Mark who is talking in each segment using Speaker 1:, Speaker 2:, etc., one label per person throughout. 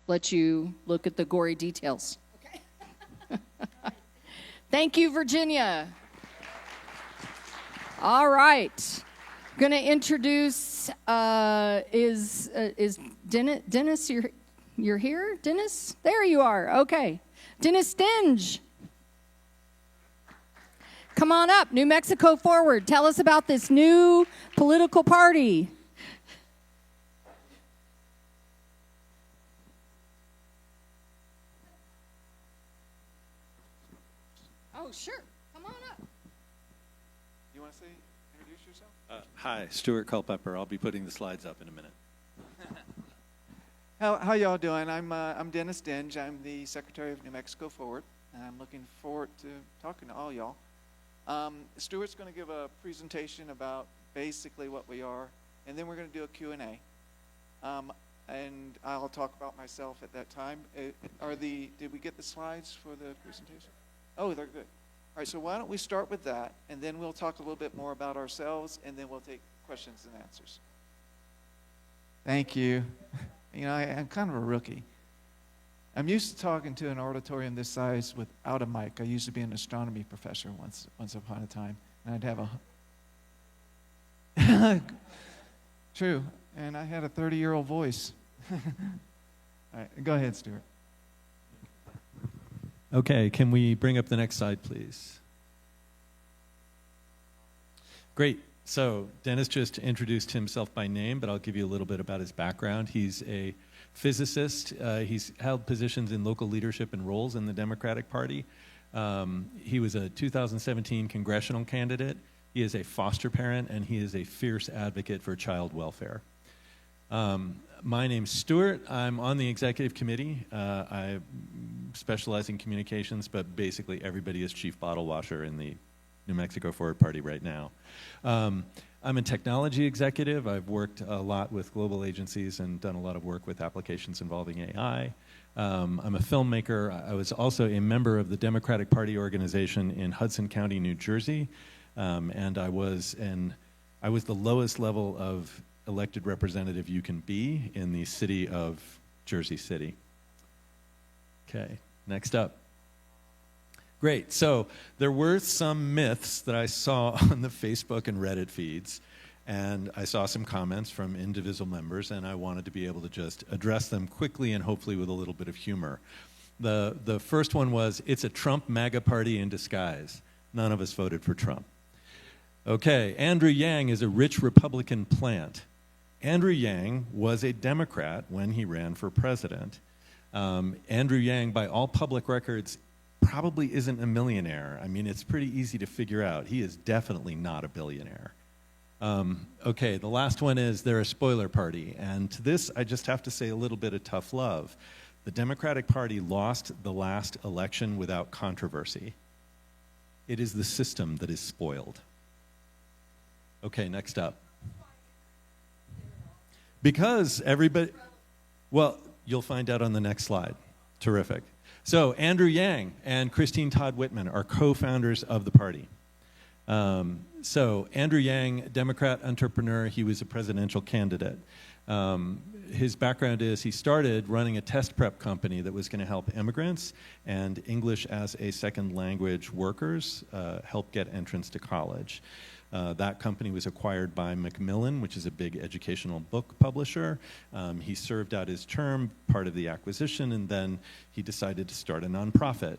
Speaker 1: let you look at the gory details. Okay. Thank you, Virginia. All right. I'm going to introduce, is Dennis, you're here? Dennis? There you are. Okay. Dennis Dinge. Come on up, New Mexico Forward. Tell us about this new political party. Oh, sure. Come on up.
Speaker 2: You want to introduce yourself?
Speaker 3: Hi, Stuart Culpepper. I'll be putting the slides up in a minute.
Speaker 2: How y'all doing? I'm Dennis Dinge. I'm the Secretary of New Mexico Forward, and I'm looking forward to talking to all y'all. Stuart's going to give a presentation about basically what we are, and then we're going to do a Q&A. And I'll talk about myself at that time. Did we get the slides for the presentation? Oh, they're good. All right, so why don't we start with that, and then we'll talk a little bit more about ourselves, and then we'll take questions and answers. Thank you. I'm kind of a rookie. I'm used to talking to an auditorium this size without a mic. I used to be an astronomy professor once upon a time, and I'd have a... True, and I had a 30-year-old voice. All right, go ahead, Stuart.
Speaker 3: Okay, can we bring up the next slide, please? Great. So Dennis just introduced himself by name, but I'll give you a little bit about his background. He's a physicist. He's held positions in local leadership and roles in the Democratic Party. He was a 2017 congressional candidate. He is a foster parent, and he is a fierce advocate for child welfare. My name's Stuart. I'm on the executive committee. I specialize in communications, but basically everybody is chief bottle washer in the New Mexico Forward Party right now. I'm a technology executive. I've worked a lot with global agencies and done a lot of work with applications involving AI. I'm a filmmaker. I was also a member of the Democratic Party organization in Hudson County, New Jersey, and I was the lowest level of elected representative you can be in the city of Jersey City. Okay, next up. Great. So there were some myths that I saw on the Facebook and Reddit feeds, and I saw some comments from Indivisible members, and I wanted to be able to just address them quickly and hopefully with a little bit of humor. The first one was, it's a Trump MAGA party in disguise. None of us voted for Trump. Okay, Andrew Yang is a rich Republican plant. Andrew Yang was a Democrat when he ran for president. Andrew Yang, by all public records, probably isn't a millionaire. I mean, it's pretty easy to figure out. He is definitely not a billionaire. Okay, the last one is they're a spoiler party. And to this, I just have to say a little bit of tough love. The Democratic Party lost the last election without controversy. It is the system that is spoiled. Okay, next up. Because everybody, well, you'll find out on the next slide. Terrific. So Andrew Yang and Christine Todd Whitman are co-founders of the party. So Andrew Yang, Democrat entrepreneur, he was a presidential candidate. His background is he started running a test prep company that was going to help immigrants and English as a second language workers help get entrance to college. That company was acquired by Macmillan, which is a big educational book publisher. He served out his term, part of the acquisition, and then he decided to start a nonprofit,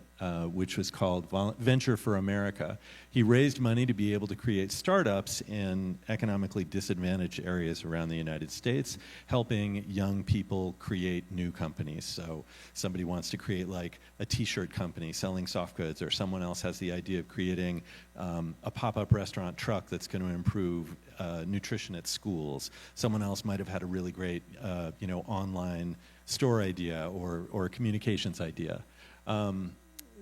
Speaker 3: which was called Venture for America. He raised money to be able to create startups in economically disadvantaged areas around the United States, helping young people create new companies. So somebody wants to create like a t-shirt company selling soft goods, or someone else has the idea of creating a pop-up restaurant truck that's going to improve nutrition at schools. Someone else might have had a really great, online store idea or a communications idea.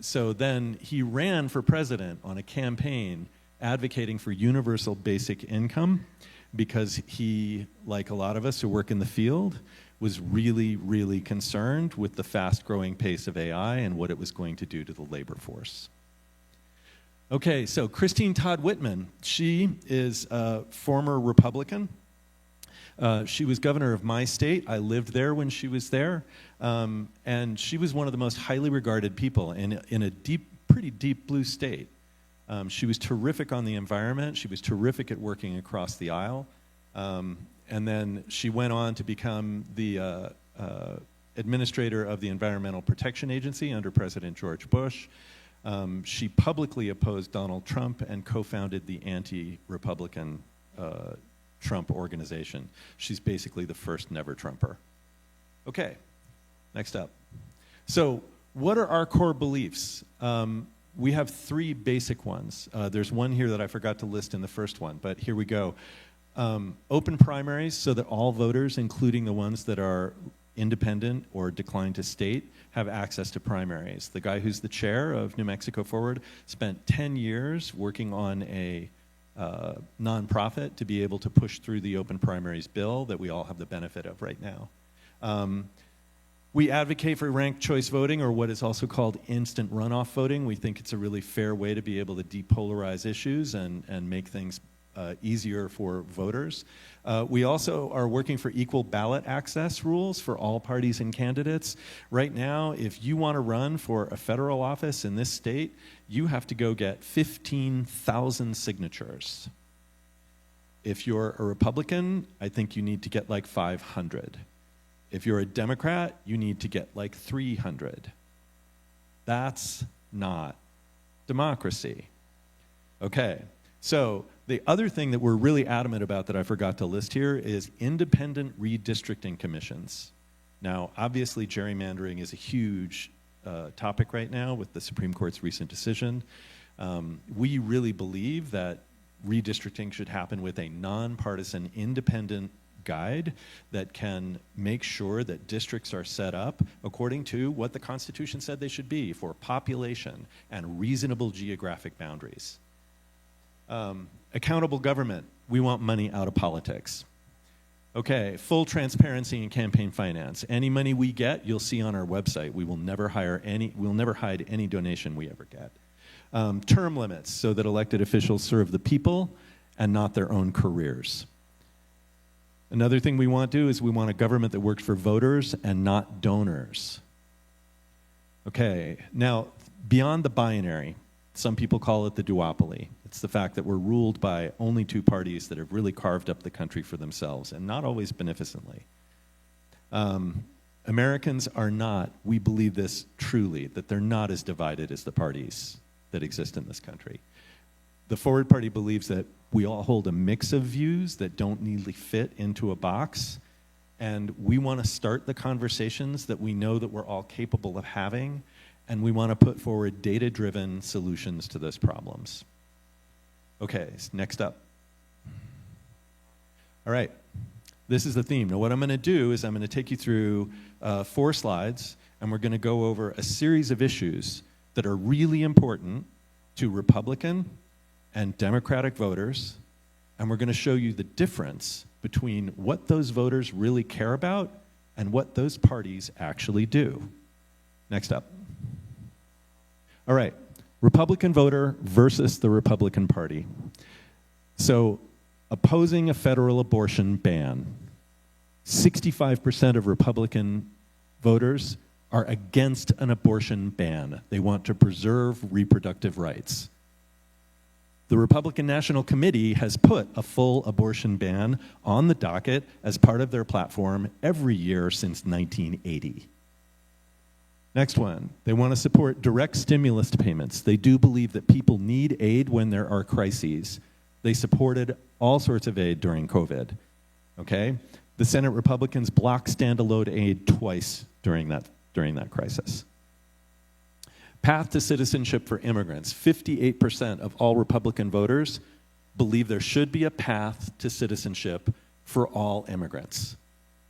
Speaker 3: So then he ran for president on a campaign advocating for universal basic income because he, like a lot of us who work in the field, was really, really concerned with the fast-growing pace of AI and what it was going to do to the labor force. Okay, so Christine Todd Whitman, she is a former Republican. She was governor of my state. I lived there when she was there. And she was one of the most highly regarded people in a pretty deep blue state. She was terrific on the environment. She was terrific at working across the aisle. And then she went on to become the administrator of the Environmental Protection Agency under President George Bush. She publicly opposed Donald Trump and co-founded the anti-Republican Trump organization. She's basically the first never-Trumper. Okay, next up. So what are our core beliefs? We have three basic ones. There's one here that I forgot to list in the first one, but here we go. Open primaries so that all voters, including the ones that are independent or decline to state, have access to primaries. The guy who's the chair of New Mexico Forward spent 10 years working on a nonprofit to be able to push through the open primaries bill that we all have the benefit of right now. We advocate for ranked choice voting, or what is also called instant runoff voting. We think it's a really fair way to be able to depolarize issues and make things easier for voters. We also are working for equal ballot access rules for all parties and candidates. Right now, if you want to run for a federal office in this state, you have to go get 15,000 signatures. If you're a Republican, I think you need to get like 500. If you're a Democrat, you need to get like 300. That's not democracy. Okay, so the other thing that we're really adamant about that I forgot to list here is independent redistricting commissions. Now, obviously, gerrymandering is a huge topic right now with the Supreme Court's recent decision. We really believe that redistricting should happen with a nonpartisan, independent guide that can make sure that districts are set up according to what the Constitution said they should be for population and reasonable geographic boundaries. Accountable government. We want money out of politics. Okay, full transparency in campaign finance. Any money we get, you'll see on our website. We'll never hide any donation we ever get. Term limits so that elected officials serve the people and not their own careers. Another thing we want to do is we want a government that works for voters and not donors. Okay, now, beyond the binary, some people call it the duopoly. It's the fact that we're ruled by only two parties that have really carved up the country for themselves, and not always beneficently. Americans are not, we believe this truly, that they're not as divided as the parties that exist in this country. The Forward Party believes that we all hold a mix of views that don't neatly fit into a box, and we want to start the conversations that we know that we're all capable of having, and we want to put forward data-driven solutions to those problems. Okay, next up. All right, this is the theme. Now what I'm going to do is I'm going to take you through 4 slides, and we're going to go over a series of issues that are really important to Republican and Democratic voters, and we're going to show you the difference between what those voters really care about and what those parties actually do. Next up. All right, Republican voter versus the Republican Party. So, opposing a federal abortion ban. 65% of Republican voters are against an abortion ban. They want to preserve reproductive rights. The Republican National Committee has put a full abortion ban on the docket as part of their platform every year since 1980. Next one, they want to support direct stimulus payments. They do believe that people need aid when there are crises. They supported all sorts of aid during COVID, okay? The Senate Republicans blocked standalone aid twice during that crisis. Path to citizenship for immigrants. 58% of all Republican voters believe there should be a path to citizenship for all immigrants,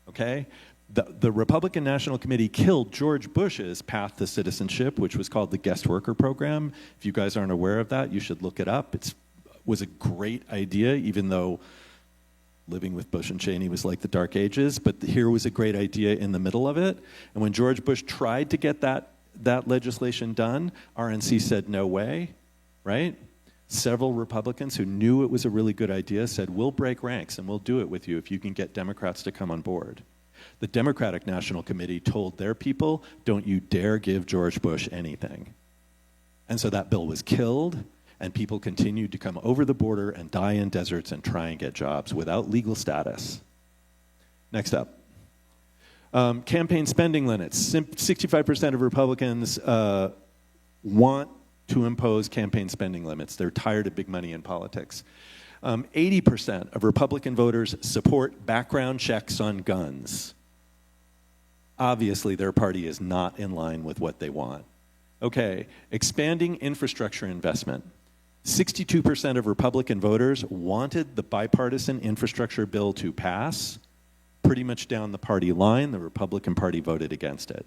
Speaker 3: okay? The Republican National Committee killed George Bush's path to citizenship, which was called the guest worker program. If you guys aren't aware of that, you should look it up. It was a great idea, even though living with Bush and Cheney was like the Dark Ages, but here was a great idea in the middle of it. And when George Bush tried to get that legislation done, RNC said no way, right? Several Republicans who knew it was a really good idea said, we'll break ranks and we'll do it with you if you can get Democrats to come on board. The Democratic National Committee told their people, don't you dare give George Bush anything. And so that bill was killed, and people continued to come over the border and die in deserts and try and get jobs without legal status. Next up. Campaign spending limits. 65% of Republicans want to impose campaign spending limits. They're tired of big money in politics. 80% of Republican voters support background checks on guns. Obviously, their party is not in line with what they want. Okay, expanding infrastructure investment. 62% of Republican voters wanted the bipartisan infrastructure bill to pass. Pretty much down the party line, the Republican Party voted against it.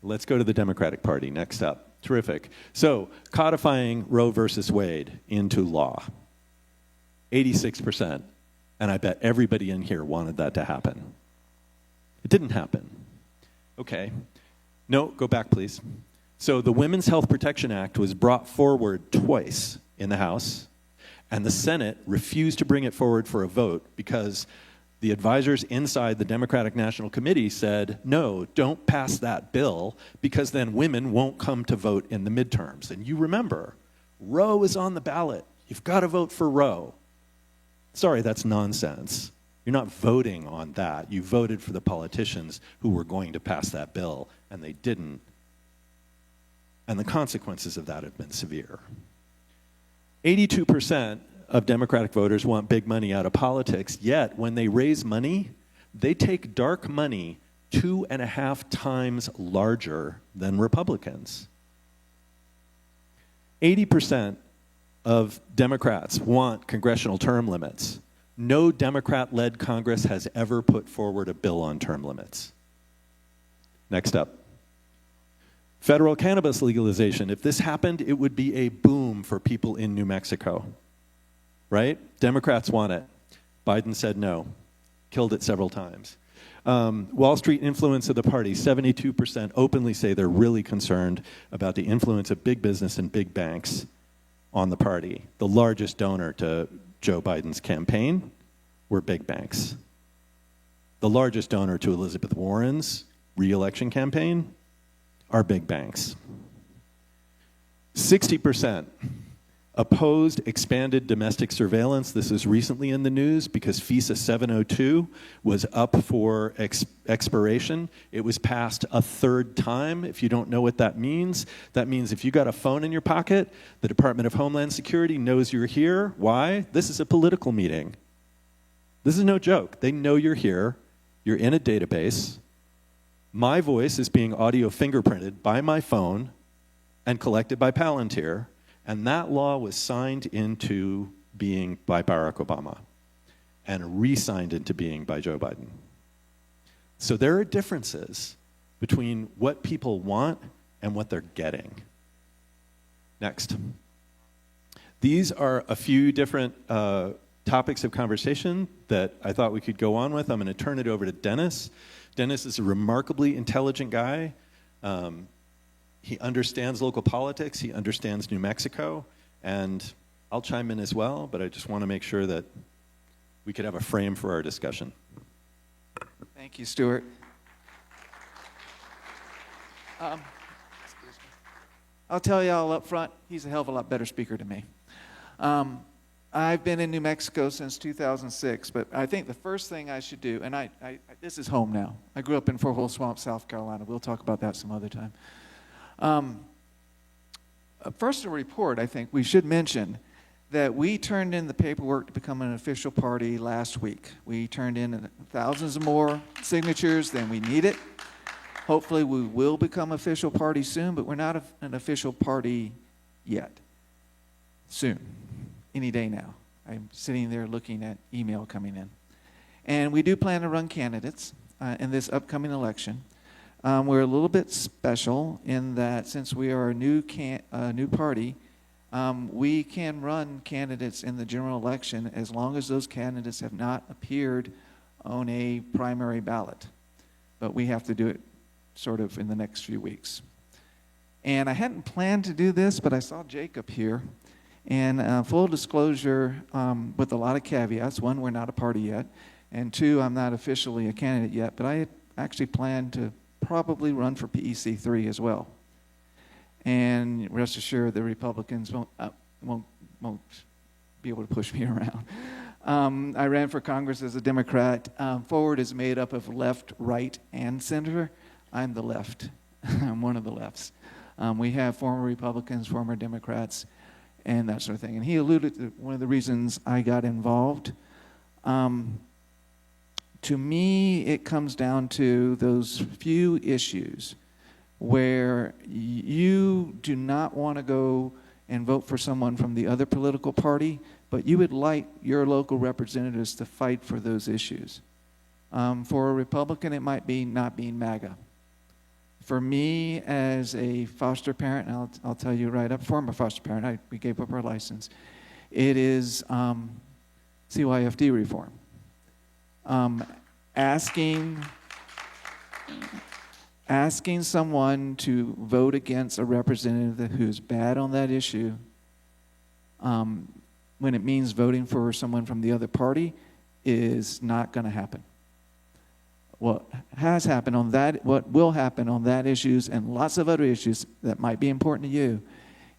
Speaker 3: Let's go to the Democratic Party next up. Terrific. So, codifying Roe versus Wade into law. 86%. And I bet everybody in here wanted that to happen. It didn't happen. Okay. No, go back, please. So the Women's Health Protection Act was brought forward twice in the House, and the Senate refused to bring it forward for a vote because the advisors inside the Democratic National Committee said, no, don't pass that bill because then women won't come to vote in the midterms. And you remember, Roe is on the ballot. You've got to vote for Roe. Sorry, that's nonsense. You're not voting on that. You voted for the politicians who were going to pass that bill, and they didn't. And the consequences of that have been severe. 82% of Democratic voters want big money out of politics, yet when they raise money, they take dark money 2.5 times larger than Republicans. 80% of Democrats want congressional term limits. No Democrat-led Congress has ever put forward a bill on term limits. Next up. Federal cannabis legalization. If this happened, it would be a boom for people in New Mexico. Right? Democrats want it. Biden said no. Killed it several times. Wall Street influence of the party. 72% openly say they're really concerned about the influence of big business and big banks on the party. The largest donor to Joe Biden's campaign were big banks. The largest donor to Elizabeth Warren's re-election campaign are big banks. 60% opposed expanded domestic surveillance. This is recently in the news because FISA 702 was up for expiration. It was passed a third time. If you don't know what that means if you got a phone in your pocket, the Department of Homeland Security knows you're here. Why? This is a political meeting. This is no joke. They know you're here. You're in a database. My voice is being audio fingerprinted by my phone and collected by Palantir. And that law was signed into being by Barack Obama and re-signed into being by Joe Biden. So there are differences between what people want and what they're getting. Next. These are a few different topics of conversation that I thought we could go on with. I'm going to turn it over to Dennis. Dennis is a remarkably intelligent guy. He understands local politics, he understands New Mexico, and I'll chime in as well, but I just want to make sure that we could have a frame for our discussion.
Speaker 2: Thank you, Stuart. I'll tell y'all up front, he's a hell of a lot better speaker than me. I've been in New Mexico since 2006, but I think the first thing I should do, and this is home now. I grew up in Fort Hole Swamp, South Carolina. We'll talk about that some other time. First, a report, I think we should mention that we turned in the paperwork to become an official party last week. We turned in thousands of more signatures than we needed. Hopefully we will become official party soon, but we're not an official party yet. Soon. Any day now. I'm sitting there looking at email coming in. And we do plan to run candidates in this upcoming election. We're a little bit special in that since we are a new party, we can run candidates in the general election as long as those candidates have not appeared on a primary ballot. But we have to do it sort of in the next few weeks. And I hadn't planned to do this, but I saw Jacob here. And full disclosure, with a lot of caveats. One, we're not a party yet. And two, I'm not officially a candidate yet, but I actually plan to probably run for PEC 3 as well. And rest assured, the Republicans won't be able to push me around. I ran for Congress as a Democrat. Forward is made up of left, right, and center. I'm the left. I'm one of the lefts. We have former Republicans, former Democrats, and that sort of thing. And he alluded to one of the reasons I got involved. To me, it comes down to those few issues where you do not want to go and vote for someone from the other political party, but you would like your local representatives to fight for those issues. For a Republican, it might be not being MAGA. For me, as a foster parent, and I'll tell you right up, former foster parent, we gave up our license, it is CYFD reform. Asking someone to vote against a representative who's bad on that issue, when it means voting for someone from the other party, is not going to happen. What has happened on that, what will happen on that issues and lots of other issues that might be important to you,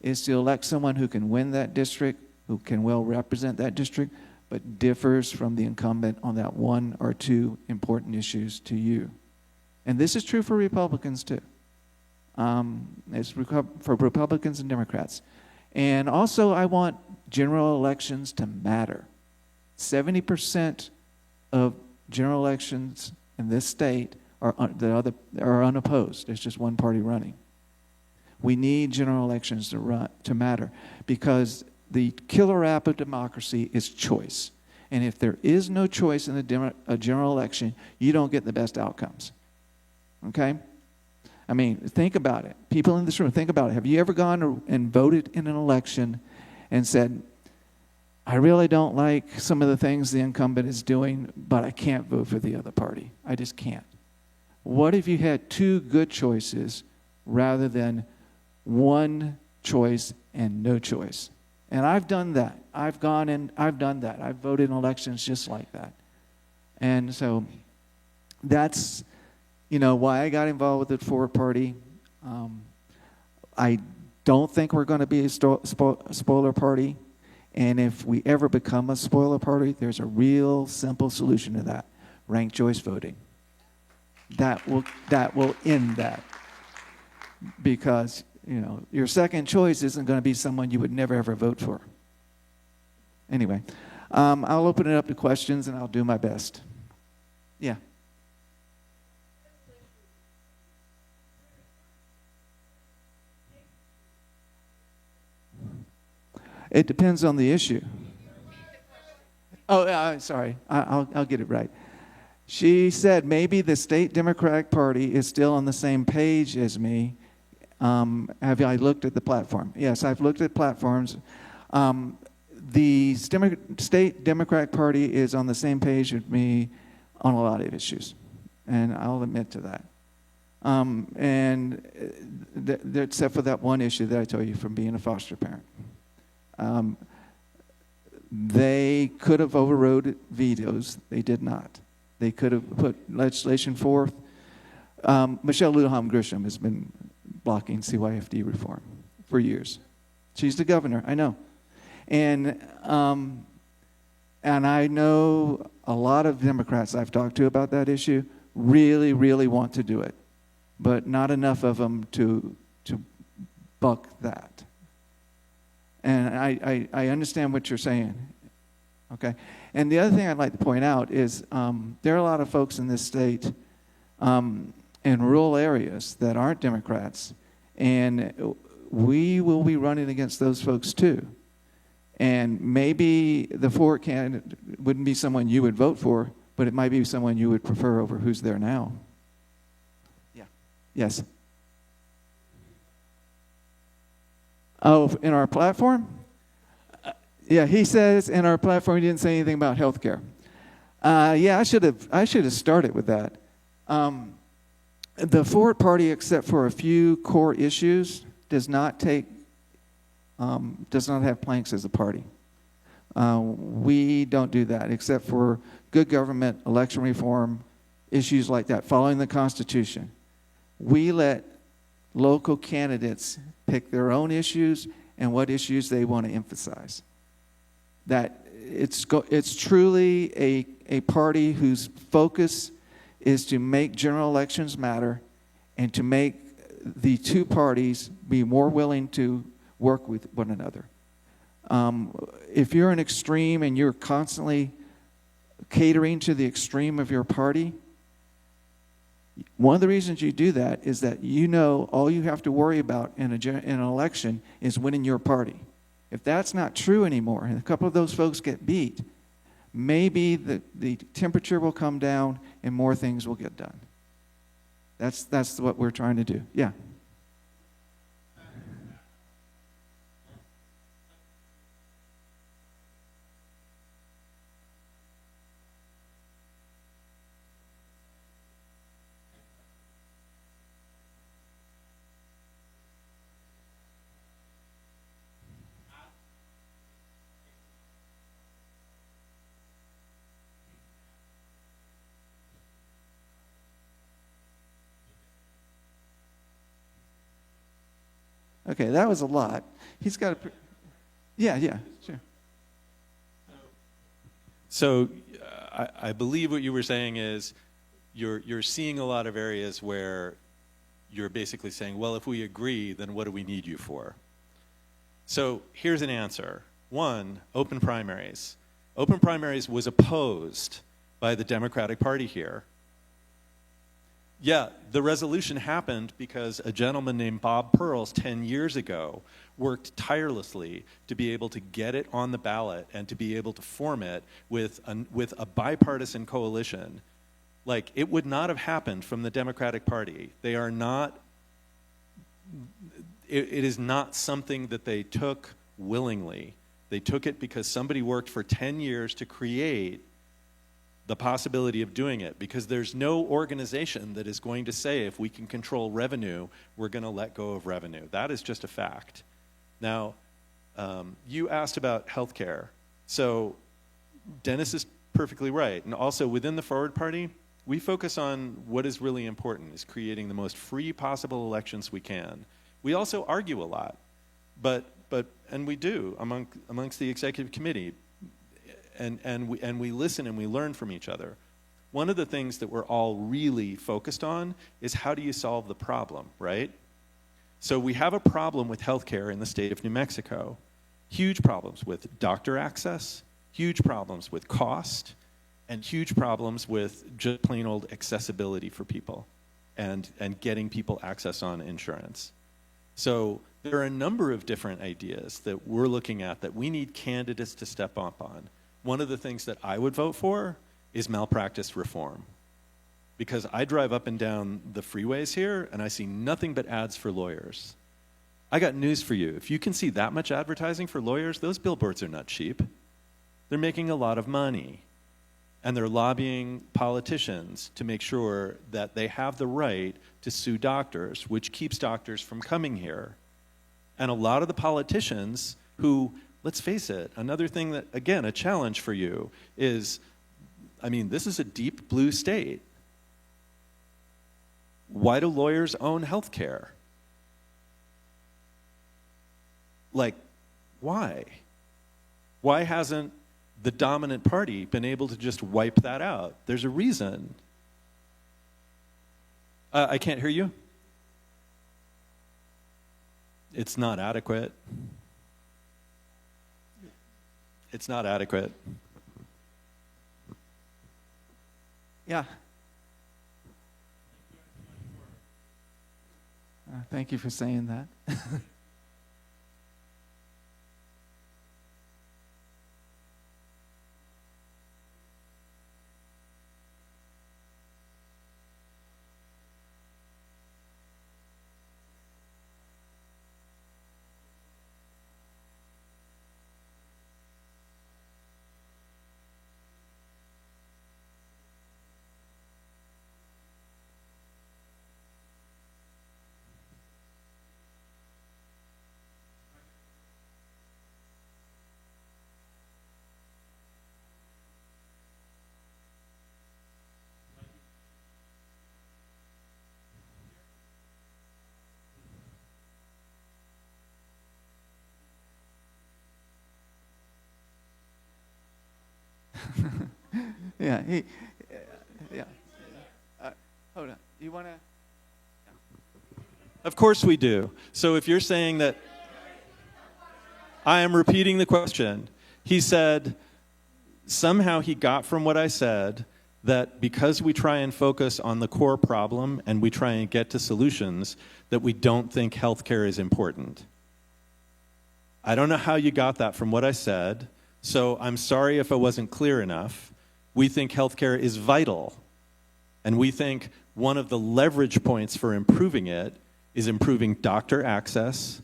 Speaker 2: is to elect someone who can win that district, who can well represent that district, but differs from the incumbent on that one or two important issues to you. And this is true for Republicans too. It's for Republicans and Democrats. And also, I want general elections to matter. 70% of general elections in this state are unopposed. It's just one party running. We need general elections to matter, because the killer app of democracy is choice. And if there is no choice in a general election, you don't get the best outcomes. Okay? I mean, think about it. People in this room, think about it. Have you ever gone and voted in an election and said, I really don't like some of the things the incumbent is doing, but I can't vote for the other party. I just can't. What if you had two good choices rather than one choice and no choice? And I've done that. I've gone and I've done that. I've voted in elections just like that. And so that's, why I got involved with the Forward Party. I don't think we're going to be a spoiler party. And if we ever become a spoiler party, there's a real simple solution to that: ranked choice voting. That will end that, because your second choice isn't going to be someone you would never ever vote for. Anyway, I'll open it up to questions and I'll do my best. Yeah. It depends on the issue. Oh, sorry. I'll get it right. She said maybe the state Democratic Party is still on the same page as me. Have I looked at the platform? Yes, I've looked at platforms. The state Democratic Party is on the same page with me on a lot of issues, and I'll admit to that. Except for that one issue that I told you from being a foster parent. They could have overrode vetoes. They did not. They could have put legislation forth. Michelle Lujan Grisham has been blocking CYFD reform for years. She's the governor, I know. And I know a lot of Democrats I've talked to about that issue really, really want to do it, but not enough of them to buck that. And I understand what you're saying, okay? And the other thing I'd like to point out is there are a lot of folks in this state in rural areas that aren't Democrats, and we will be running against those folks too. And maybe the Forward candidate wouldn't be someone you would vote for, but it might be someone you would prefer over who's there now. Yeah. Yes. Oh, in our platform? Yeah, he says in our platform he didn't say anything about health care. Yeah, I should have started with that. The Forward Party, except for a few core issues, does not take does not have planks as a party. We don't do that, except for good government, election reform, issues like that, following the Constitution. We let local candidates pick their own issues and what issues they want to emphasize. That it's truly a party whose focus is to make general elections matter and to make the two parties be more willing to work with one another. If you're an extreme and you're constantly catering to the extreme of your party, one of the reasons you do that is that you know all you have to worry about in an election is winning your party. If that's not true anymore, and a couple of those folks get beat, maybe the temperature will come down and more things will get done. That's what we're trying to do. Yeah. Okay, that was a lot. He's got a... Yeah, sure.
Speaker 3: So I believe what you were saying is you're seeing a lot of areas where you're basically saying, well, if we agree, then what do we need you for? So here's an answer. One, open primaries. Open primaries was opposed by the Democratic Party here. Yeah, the resolution happened because a gentleman named Bob Pearls 10 years ago worked tirelessly to be able to get it on the ballot and to be able to form it with a bipartisan coalition. Like, it would not have happened from the Democratic Party. They are not, it is not something that they took willingly. They took it because somebody worked for 10 years to create the possibility of doing it, because there's no organization that is going to say if we can control revenue, we're going to let go of revenue. That is just a fact. Now, you asked about healthcare. So Dennis is perfectly right. And also within the Forward Party, we focus on what is really important, is creating the most free possible elections we can. We also argue a lot, and we do amongst the executive committee. And we listen and we learn from each other. One of the things that we're all really focused on is how do you solve the problem, right? So we have a problem with healthcare in the state of New Mexico. Huge problems with doctor access, huge problems with cost, and huge problems with just plain old accessibility for people and getting people access on insurance. So there are a number of different ideas that we're looking at that we need candidates to step up on. One of the things that I would vote for is malpractice reform. Because I drive up and down the freeways here and I see nothing but ads for lawyers. I got news for you. If you can see that much advertising for lawyers, those billboards are not cheap. They're making a lot of money. And they're lobbying politicians to make sure that they have the right to sue doctors, which keeps doctors from coming here. And a lot of the politicians who, let's face it, another thing that, again, a challenge for you is, I mean, this is a deep blue state. Why do lawyers own health care? Like, why? Why hasn't the dominant party been able to just wipe that out? There's a reason. I can't hear you. It's not adequate. It's not adequate.
Speaker 2: Yeah. Thank you for saying that. Yeah, yeah. Hold on. You want to?
Speaker 3: Of course we do. So if you're saying that, I am repeating the question. He said, somehow he got from what I said that because we try and focus on the core problem and we try and get to solutions, that we don't think healthcare is important. I don't know how you got that from what I said, so I'm sorry if I wasn't clear enough. We think healthcare is vital, and we think one of the leverage points for improving it is improving doctor access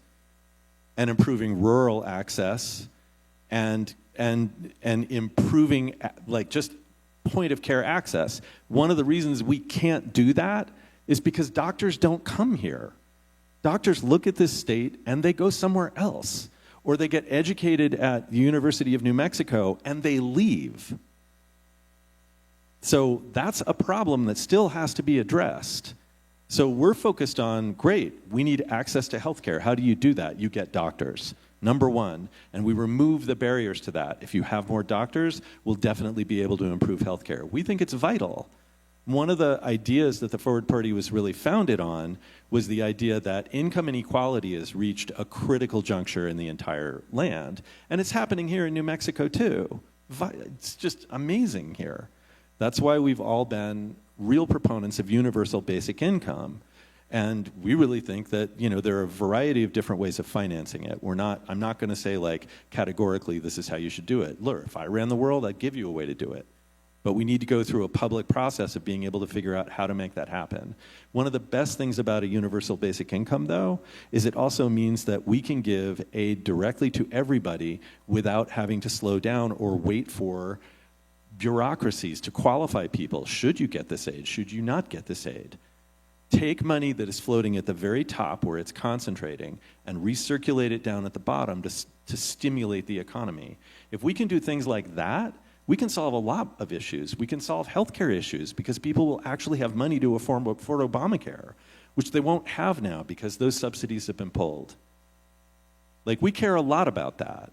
Speaker 3: and improving rural access and improving like just point of care access. One of the reasons we can't do that is because doctors don't come here. Doctors look at this state and they go somewhere else, or they get educated at the University of New Mexico and they leave. So that's a problem that still has to be addressed. So we're focused on, great, we need access to healthcare. How do you do that? You get doctors, number one, and we remove the barriers to that. If you have more doctors, we'll definitely be able to improve healthcare. We think it's vital. One of the ideas that the Forward Party was really founded on was the idea that income inequality has reached a critical juncture in the entire land. And it's happening here in New Mexico too. It's just amazing here. That's why we've all been real proponents of universal basic income. And we really think that, there are a variety of different ways of financing it. I'm not going to say like categorically this is how you should do it. Look, if I ran the world, I'd give you a way to do it. But we need to go through a public process of being able to figure out how to make that happen. One of the best things about a universal basic income, though, is it also means that we can give aid directly to everybody without having to slow down or wait for bureaucracies to qualify people. Should you get this aid? Should you not get this aid? Take money that is floating at the very top where it's concentrating and recirculate it down at the bottom to stimulate the economy. If we can do things like that, we can solve a lot of issues. We can solve healthcare issues because people will actually have money to afford Obamacare, which they won't have now because those subsidies have been pulled. Like, we care a lot about that.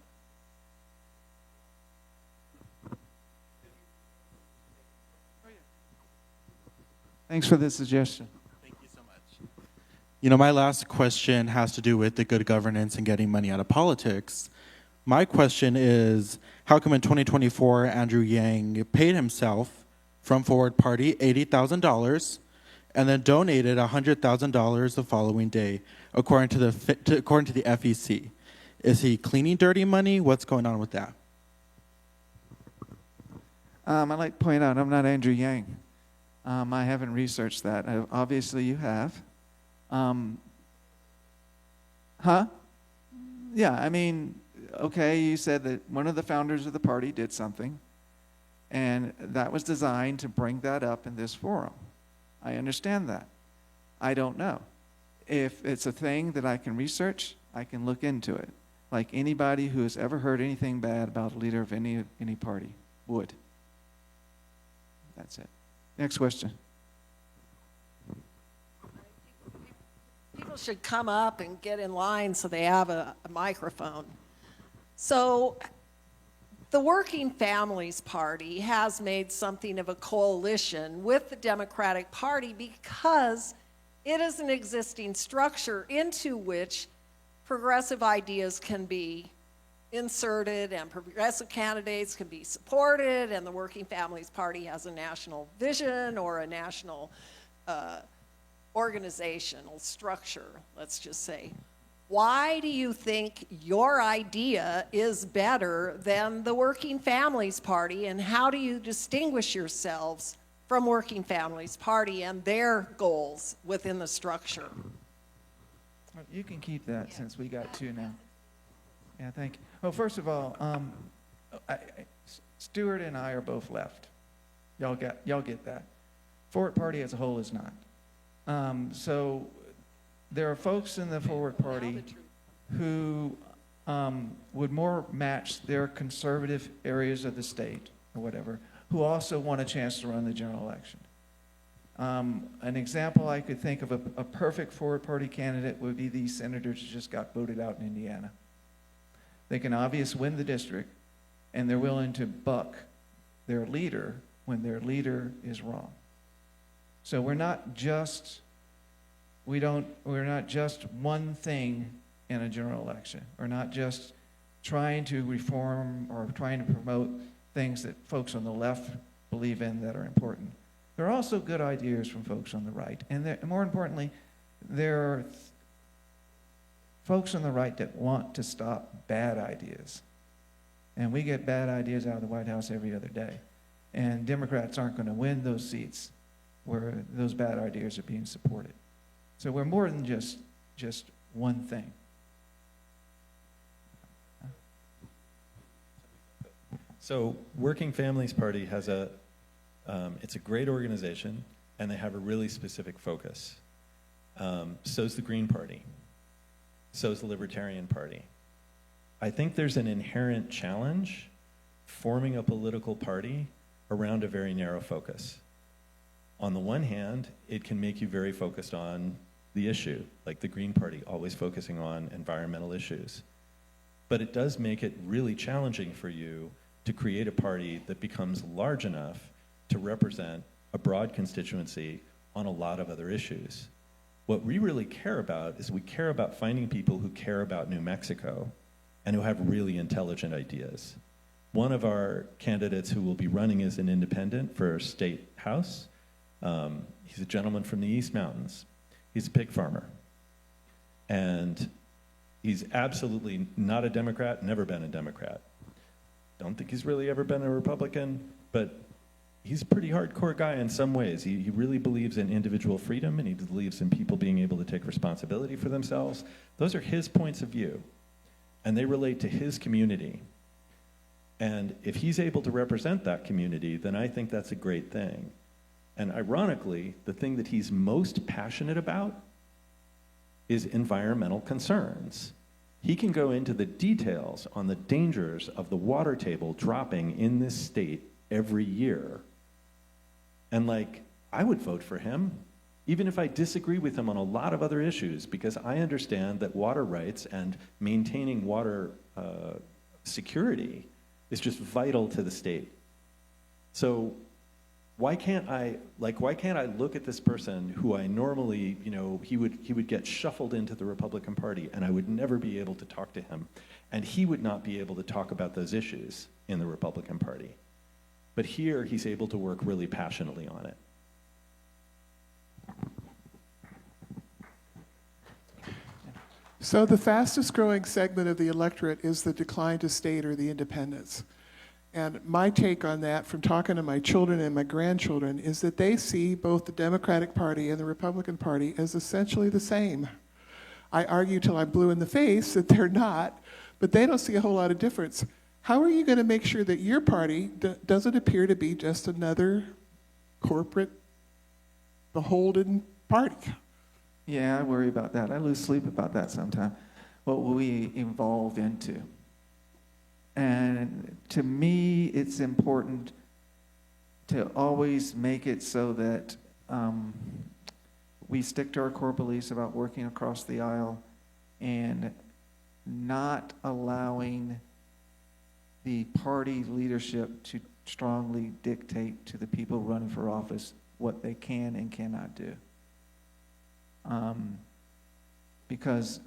Speaker 2: Thanks for the suggestion.
Speaker 4: Thank you so much. My last question has to do with the good governance and getting money out of politics. My question is, how come in 2024 Andrew Yang paid himself from Forward Party $80,000 and then donated $100,000 the following day, according to the FEC? Is he cleaning dirty money? What's going on with that?
Speaker 2: I'd like to point out I'm not Andrew Yang. I haven't researched that. Obviously, you have. Yeah, I mean, okay, you said that one of the founders of the party did something, and that was designed to bring that up in this forum. I understand that. I don't know. If it's a thing that I can research, I can look into it. Like anybody who has ever heard anything bad about a leader of any party would. That's it. Next question.
Speaker 5: People should come up and get in line so they have a microphone. So the Working Families Party has made something of a coalition with the Democratic Party because it is an existing structure into which progressive ideas can be inserted and progressive candidates can be supported, and the Working Families Party has a national vision or a national organizational structure, let's just say. Why do you think your idea is better than the Working Families Party, and how do you distinguish yourselves from Working Families Party and their goals within the structure?
Speaker 2: You can keep that since we got two now. Yeah, thank you. Well, first of all, Stuart and I are both left. Y'all get that. Forward Party as a whole is not. So there are folks in the Forward Party who would more match their conservative areas of the state or whatever, who also want a chance to run the general election. An example I could think of a perfect Forward Party candidate would be these senators who just got voted out in Indiana. They can obviously win the district, and they're willing to buck their leader when their leader is wrong. So we're not just one thing in a general election. We're not just trying to reform or trying to promote things that folks on the left believe in that are important. There are also good ideas from folks on the right. And more importantly, there are folks on the right that want to stop bad ideas. And we get bad ideas out of the White House every other day. And Democrats aren't going to win those seats where those bad ideas are being supported. So we're more than just one thing.
Speaker 3: So Working Families Party has it's a great organization, and they have a really specific focus. So's the Green Party. So's the Libertarian Party. I think there's an inherent challenge forming a political party around a very narrow focus. On the one hand, it can make you very focused on the issue, like the Green Party, always focusing on environmental issues. But it does make it really challenging for you to create a party that becomes large enough to represent a broad constituency on a lot of other issues. What we really care about is we care about finding people who care about New Mexico and who have really intelligent ideas. One of our candidates who will be running as an independent for state house, he's a gentleman from the East Mountains. He's a pig farmer. And he's absolutely not a Democrat, never been a Democrat. Don't think he's really ever been a Republican, but he's a pretty hardcore guy in some ways. He really believes in individual freedom, and he believes in people being able to take responsibility for themselves. Those are his points of view, and they relate to his community. And if he's able to represent that community, then I think that's a great thing. And ironically, the thing that he's most passionate about is environmental concerns. He can go into the details on the dangers of the water table dropping in this state every year. And I would vote for him, even if I disagree with him on a lot of other issues, because I understand that water rights and maintaining water security is just vital to the state. So why can't I look at this person who I normally, he would get shuffled into the Republican Party, and I would never be able to talk to him, and he would not be able to talk about those issues in the Republican Party. But here, he's able to work really passionately on it.
Speaker 6: So the fastest growing segment of the electorate is the decline to state or the independents. And my take on that, from talking to my children and my grandchildren, is that they see both the Democratic Party and the Republican Party as essentially the same. I argue till I'm blue in the face that they're not, but they don't see a whole lot of difference. How are you going to make sure that your party doesn't appear to be just another corporate, beholden party?
Speaker 2: Yeah, I worry about that. I lose sleep about that sometimes. What will we evolve into? And to me, it's important to always make it so that we stick to our core beliefs about working across the aisle and not allowing the party leadership to strongly dictate to the people running for office what they can and cannot do. Because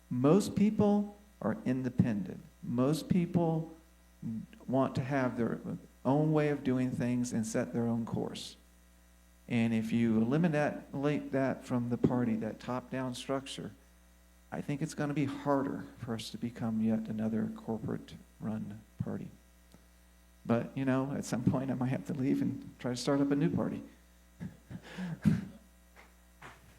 Speaker 2: most people are independent. Most people want to have their own way of doing things and set their own course. And if you eliminate that from the party, that top-down structure, I think it's going to be harder for us to become yet another corporate-run party. But, at some point I might have to leave and try to start up a new party.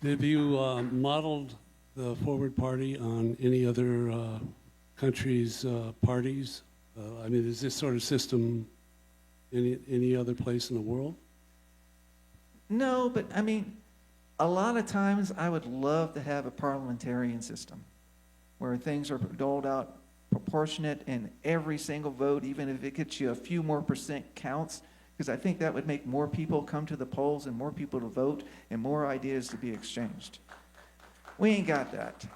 Speaker 7: Have you modeled the Forward Party on any other countries' parties? Is this sort of system any other place in the world?
Speaker 2: No, but a lot of times I would love to have a parliamentarian system where things are doled out proportionate and every single vote, even if it gets you a few more percent, counts, because I think that would make more people come to the polls and more people to vote and more ideas to be exchanged. We ain't got that.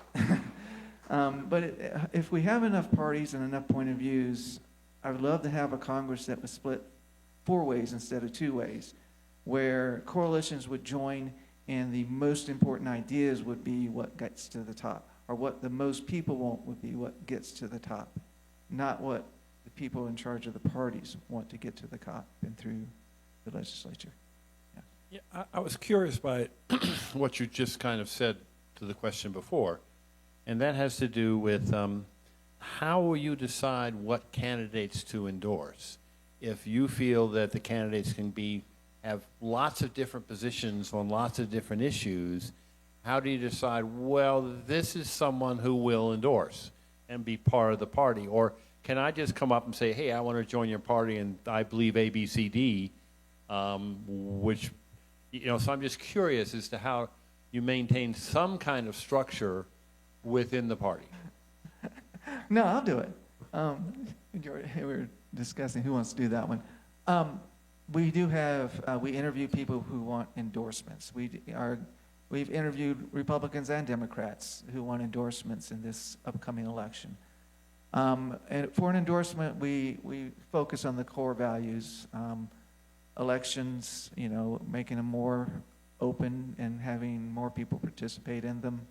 Speaker 2: But if we have enough parties and enough point of views, I would love to have a Congress that was split 4 ways instead of 2 ways, where coalitions would join and the most important ideas would be what gets to the top, or what the most people want would be what gets to the top, not what the people in charge of the parties want to get to the top and through the legislature.
Speaker 8: Yeah, I was curious by what you just kind of said to the question before, and that has to do with how will you decide what candidates to endorse? If you feel that the candidates can have lots of different positions on lots of different issues, how do you decide, well, this is someone who will endorse and be part of the party? Or can I just come up and say, hey, I want to join your party and I believe A, B, C, D, which, so I'm just curious as to how you maintain some kind of structure within the party.
Speaker 2: No, I'll do it. We were discussing who wants to do that one. We do have, we interview people who want endorsements. We've interviewed Republicans and Democrats who want endorsements in this upcoming election. And for an endorsement, we focus on the core values, elections, making them more open and having more people participate in them.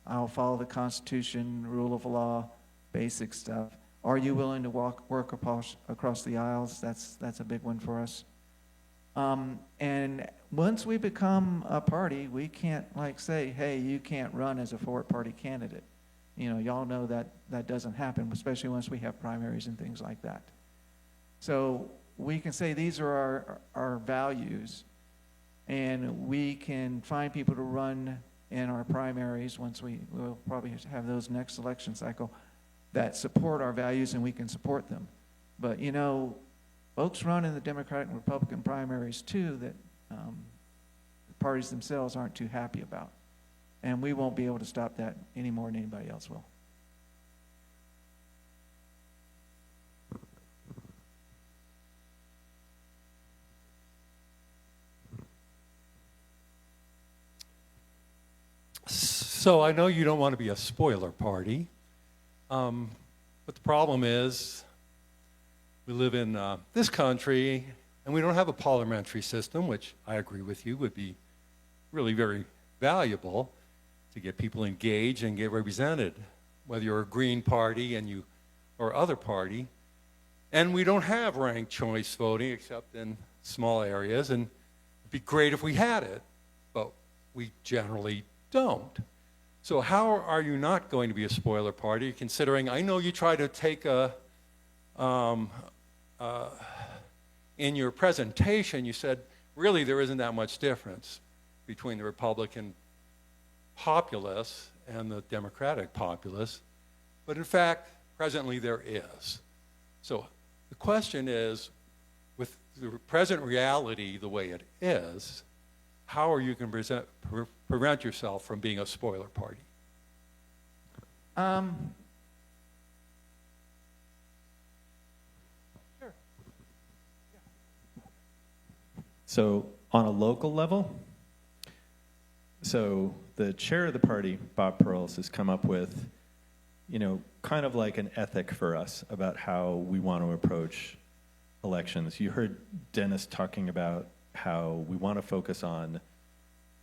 Speaker 2: I'll follow the Constitution, rule of law, basic stuff. Are you willing to work across the aisles? That's a big one for us. And once we become a party, we can't say, hey, you can't run as a forward party candidate. Y'all know that doesn't happen, especially once we have primaries and things like that. So we can say these are our values, and we can find people to run in our primaries once we'll probably have those next election cycle that support our values, and we can support them. But folks run in the Democratic and Republican primaries too that the parties themselves aren't too happy about, and we won't be able to stop that any more than anybody else will.
Speaker 9: So I know you don't want to be a spoiler party, but the problem is we live in this country and we don't have a parliamentary system, which I agree with you would be really very valuable to get people engaged and get represented, whether you're a Green Party or other party. And we don't have ranked choice voting except in small areas, and it'd be great if we had it, but we generally don't. So how are you not going to be a spoiler party, considering I know you try to take in your presentation, you said, really there isn't that much difference between the Republican populace and the Democratic populace, but in fact, presently there is. So the question is, with the present reality the way it is, how are you going to prevent yourself from being a spoiler party?
Speaker 2: Sure.
Speaker 3: So on a local level, so the chair of the party, Bob Pearls, has come up with, kind of like an ethic for us about how we want to approach elections. You heard Dennis talking about how we want to focus on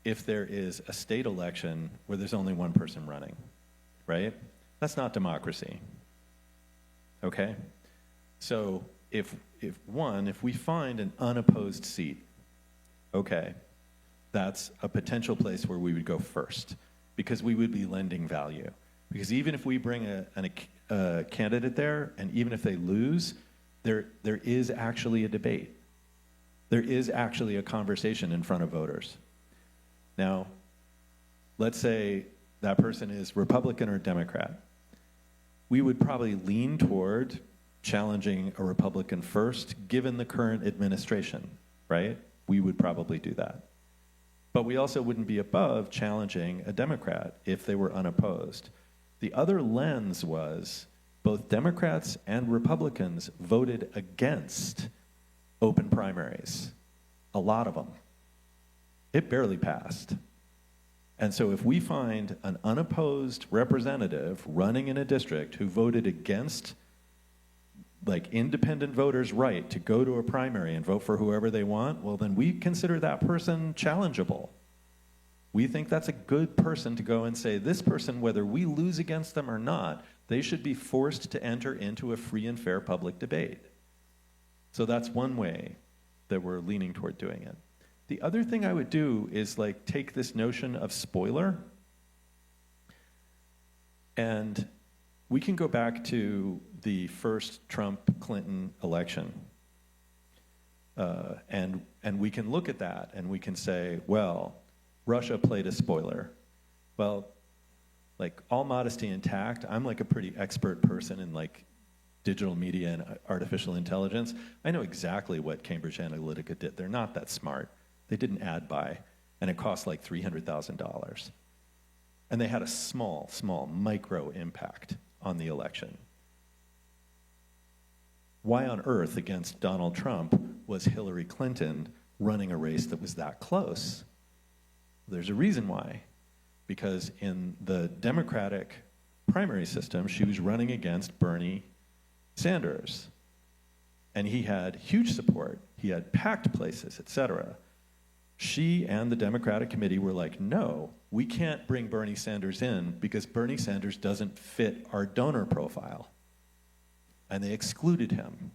Speaker 3: if there is a state election where there's only one person running, right? That's not democracy, okay? So if we find an unopposed seat, okay, that's a potential place where we would go first because we would be lending value. Because even if we bring a candidate there, and even if they lose, there is actually a debate. There is actually a conversation in front of voters. Now, let's say that person is Republican or Democrat. We would probably lean toward challenging a Republican first, given the current administration, right? We would probably do that. But we also wouldn't be above challenging a Democrat if they were unopposed. The other lens was both Democrats and Republicans voted against open primaries, a lot of them. It barely passed. And so if we find an unopposed representative running in a district who voted against like independent voters' right to go to a primary and vote for whoever they want, well, then we consider that person challengeable. We think that's a good person to go and say, this person, whether we lose against them or not, they should be forced to enter into a free and fair public debate. So that's one way that we're leaning toward doing it. The other thing I would do is like take this notion of spoiler, and we can go back to the first Trump-Clinton election. And we can look at that and we can say, well, Russia played a spoiler. Well, like all modesty intact, I'm like a pretty expert person in like digital media and artificial intelligence. I know exactly what Cambridge Analytica did. They're not that smart. They did an ad buy, and it cost like $300,000. And they had a small micro impact on the election. Why on earth against Donald Trump was Hillary Clinton running a race that was that close? There's a reason why. Because in the Democratic primary system, she was running against Bernie Sanders. And he had huge support. He had packed places, etc. She and the Democratic committee were like, no, we can't bring Bernie Sanders in because Bernie Sanders doesn't fit our donor profile. And they excluded him.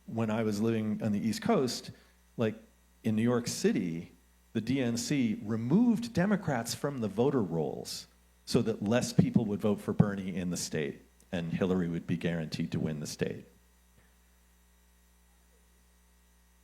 Speaker 3: When I was living on the East Coast, like in New York City, the DNC removed Democrats from the voter rolls so that less people would vote for Bernie in the state, and Hillary would be guaranteed to win the state.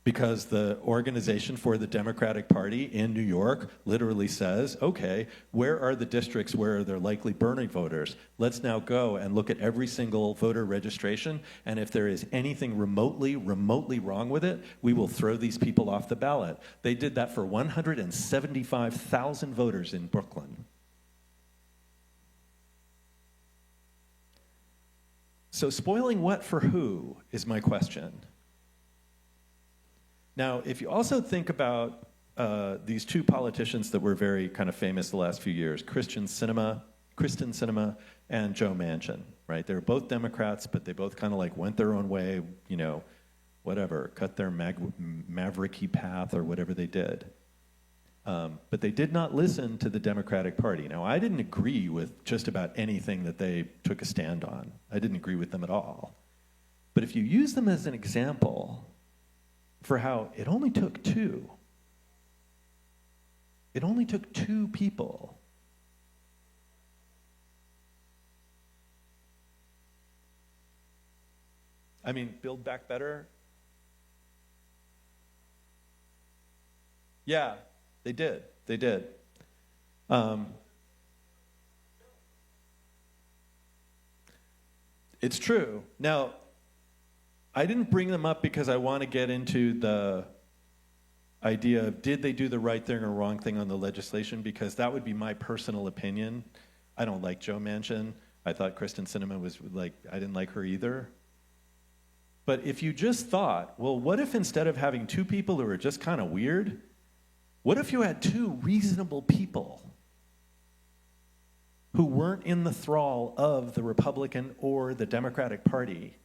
Speaker 3: Because the organization for the Democratic Party in New York literally says, okay, where are the districts where they're likely Bernie voters? Let's now go and look at every single voter registration, and if there is anything remotely wrong with it, we will throw these people off the ballot. They did that for 175,000 voters in Brooklyn. So spoiling what for who is my question. Now, if you also think about these two politicians that were very kind of famous the last few years, Kristen Sinema and Joe Manchin, right? They were both Democrats, but they both kind of like went their own way, you know, whatever, cut their mavericky path or whatever they did. But they did not listen to the Democratic Party. Now, I didn't agree with just about anything that they took a stand on. I didn't agree with them at all. But if you use them as an example for how it only took two people I mean, Build Back Better. Yeah, they did. It's true. Now, I didn't bring them up because I want to get into the idea of did they do the right thing or wrong thing on the legislation, because that would be my personal opinion. I don't like Joe Manchin. I thought Kristen Sinema was like, I didn't like her either. But if you just thought, well, what if instead of having two people who are just kind of weird, what if you had two reasonable people who weren't in the thrall of the Republican or the Democratic Party,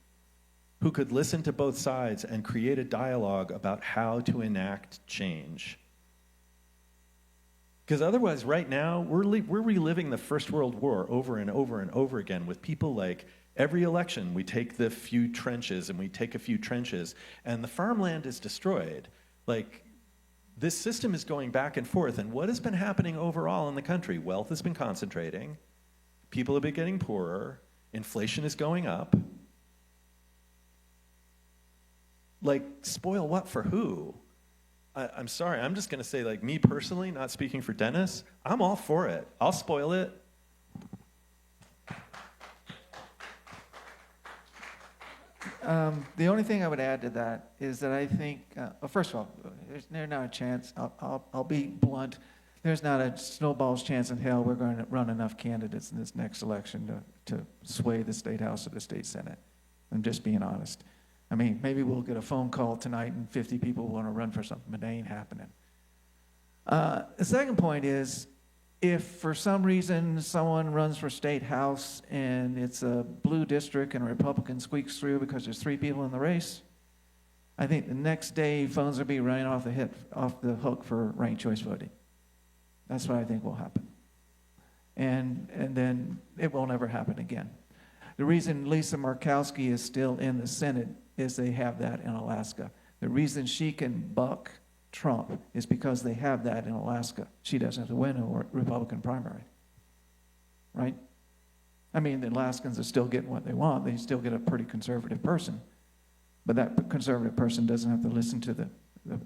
Speaker 3: who could listen to both sides and create a dialogue about how to enact change? Because otherwise, right now, we're reliving the First World War over and over and over again with people like, every election, we take the few trenches and we take a few trenches, and the farmland is destroyed. Like, this system is going back and forth, and what has been happening overall in the country? Wealth has been concentrating, people have been getting poorer, inflation is going up. Like, spoil what for who? I'm sorry, I'm just gonna say, like, me personally, not speaking for Dennis, I'm all for it. I'll spoil it.
Speaker 2: The only thing I would add to that is that I think, well, first of all, there's not a chance, I'll be blunt, there's not a snowball's chance in hell we're going to run enough candidates in this next election to sway the State House or the State Senate. I'm just being honest. I mean, maybe we'll get a phone call tonight and 50 people want to run for something, but it ain't happening. The second point is, if for some reason someone runs for state house and it's a blue district and a Republican squeaks through because there's 3 people in the race, I think the next day phones will be running off the hook for ranked choice voting. That's what I think will happen. And then it will never happen again. The reason Lisa Murkowski is still in the Senate is they have that in Alaska. The reason she can buck Trump is because they have that in Alaska. She doesn't have to win a Republican primary, right? I mean, the Alaskans are still getting what they want. They still get a pretty conservative person. But that conservative person doesn't have to listen to the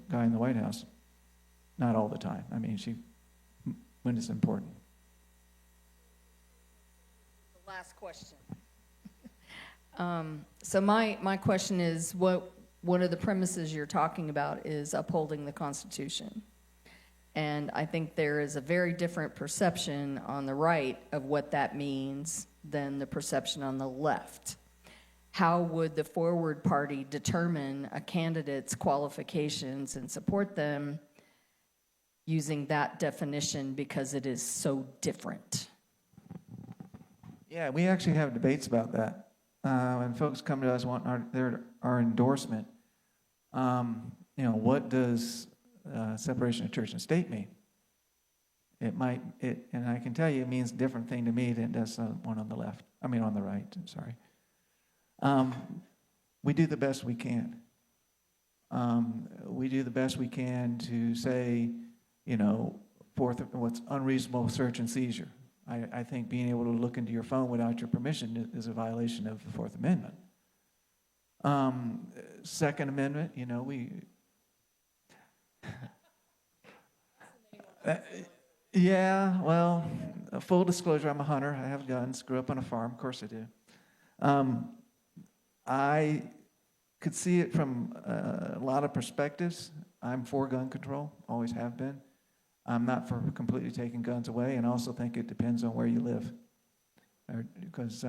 Speaker 2: guy in the White House. Not all the time. I mean, when it's important.
Speaker 1: The last question. So my question is, one of the premises you're talking about is upholding the Constitution. And I think there is a very different perception on the right of what that means than the perception on the left. How would the Forward Party determine a candidate's qualifications and support them using that definition because it is so different?
Speaker 2: Yeah, we actually have debates about that. When folks come to us wanting our endorsement, what does separation of church and state mean? And I can tell you it means a different thing to me than it does one on the left. I mean, on the right, I'm sorry. We do the best we can. We do the best we can to say, what's unreasonable search and seizure. I think being able to look into your phone without your permission is a violation of the Fourth Amendment. Second Amendment, yeah, well, full disclosure, I'm a hunter. I have guns, grew up on a farm, of course I do. I could see it from a lot of perspectives. I'm for gun control, always have been. I'm not for completely taking guns away, and I also think it depends on where you live. Because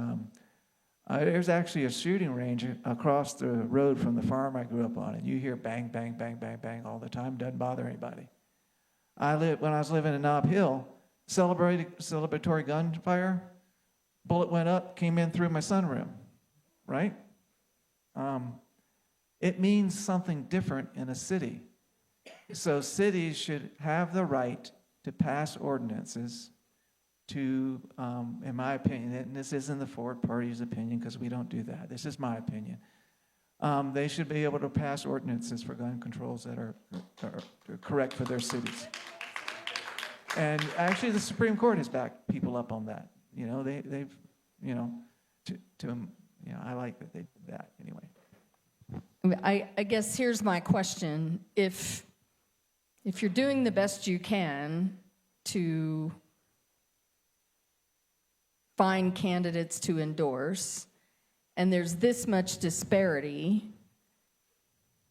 Speaker 2: there's actually a shooting range across the road from the farm I grew up on, and you hear bang, bang, bang, bang, bang all the time. Doesn't bother anybody. When I was living in Nob Hill, celebratory gunfire, bullet went up, came in through my sunroom, right? It means something different in a city. So cities should have the right to pass ordinances to, in my opinion, and this isn't the Forward Party's opinion because we don't do that. This is my opinion. They should be able to pass ordinances for gun controls that are correct for their cities. And actually, the Supreme Court has backed people up on that. I like that they did that anyway.
Speaker 1: I guess here's my question. If you're doing the best you can to find candidates to endorse, and there's this much disparity,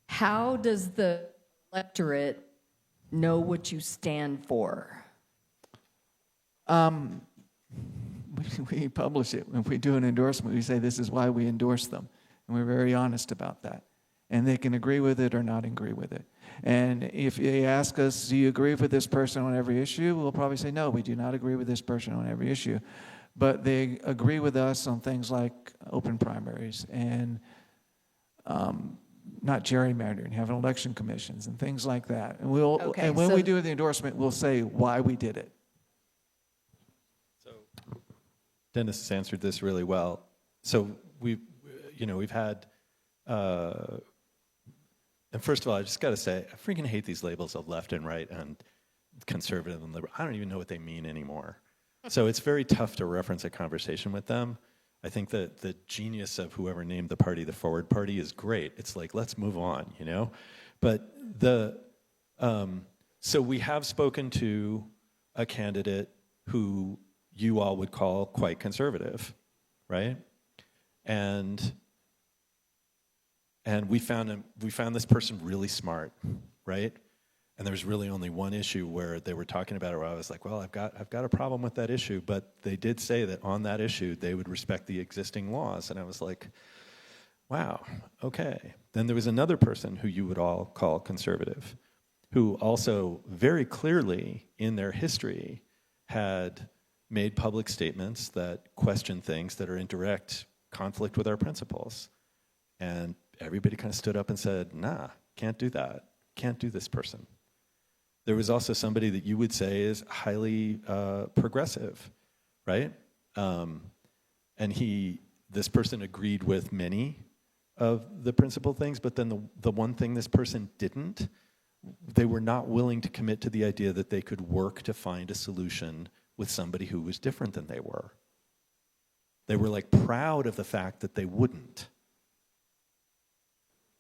Speaker 1: how does the electorate know what you stand for?
Speaker 2: We publish it. If we do an endorsement, we say this is why we endorse them. And we're very honest about that. And they can agree with it or not agree with it. And if they ask us, do you agree with this person on every issue? We'll probably say, no, we do not agree with this person on every issue. But they agree with us on things like open primaries and not gerrymandering, having election commissions and things like that. And when we do the endorsement, we'll say why we did it.
Speaker 3: So Dennis has answered this really well. So we've had, and first of all, I just got to say, I freaking hate these labels of left and right and conservative and liberal. I don't even know what they mean anymore. So it's very tough to reference a conversation with them. I think that the genius of whoever named the party the Forward Party is great. It's like, let's move on, But so we have spoken to a candidate who you all would call quite conservative, right? And we found this person really smart, right? And there was really only one issue where they were talking about it where I was like, well, I've got a problem with that issue, but they did say that on that issue they would respect the existing laws. And I was like, wow, okay. Then there was another person who you would all call conservative, who also very clearly in their history had made public statements that question things that are in direct conflict with our principles. And everybody kind of stood up and said, nah, can't do that. Can't do this person. There was also somebody that you would say is highly progressive, right? And this person agreed with many of the principal things, but then the one thing this person didn't, they were not willing to commit to the idea that they could work to find a solution with somebody who was different than they were. They were like proud of the fact that they wouldn't.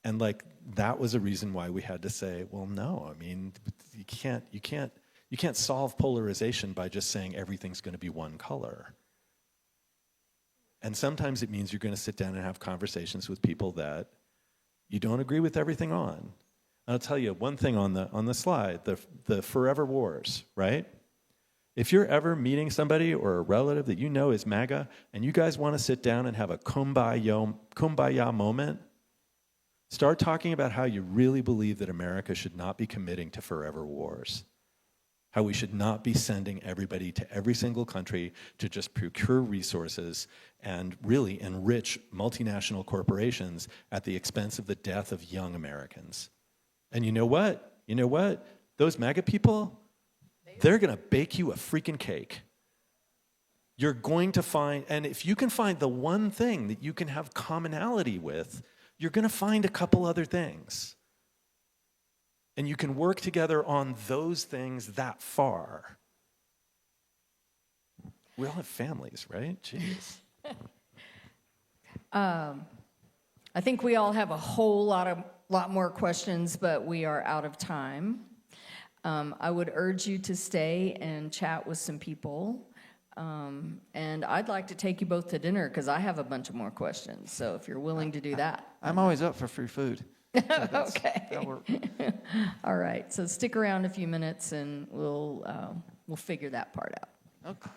Speaker 3: And like that was a reason why we had to say, well, no, I mean, you can't solve polarization by just saying everything's going to be one color. And sometimes it means you're going to sit down and have conversations with people that you don't agree with everything on. And I'll tell you one thing on the slide, the forever wars, right? If you're ever meeting somebody or a relative that you know is MAGA and you guys want to sit down and have a kumbaya moment, start talking about how you really believe that America should not be committing to forever wars. How we should not be sending everybody to every single country to just procure resources and really enrich multinational corporations at the expense of the death of young Americans. And you know what? You know what? Those MAGA people, they're going to bake you a freaking cake. You're going to find, and if you can find the one thing that you can have commonality with, you're going to find a couple other things. And you can work together on those things that far. We all have families, right? Jeez.
Speaker 1: I think we all have a whole lot more questions, but we are out of time. I would urge you to stay and chat with some people. And I'd like to take you both to dinner because I have a bunch of more questions. So if you're willing to do that.
Speaker 2: I'm always up for free food.
Speaker 1: Okay.
Speaker 2: That'll work.
Speaker 1: All right. So stick around a few minutes and we'll figure that part out.
Speaker 2: Okay.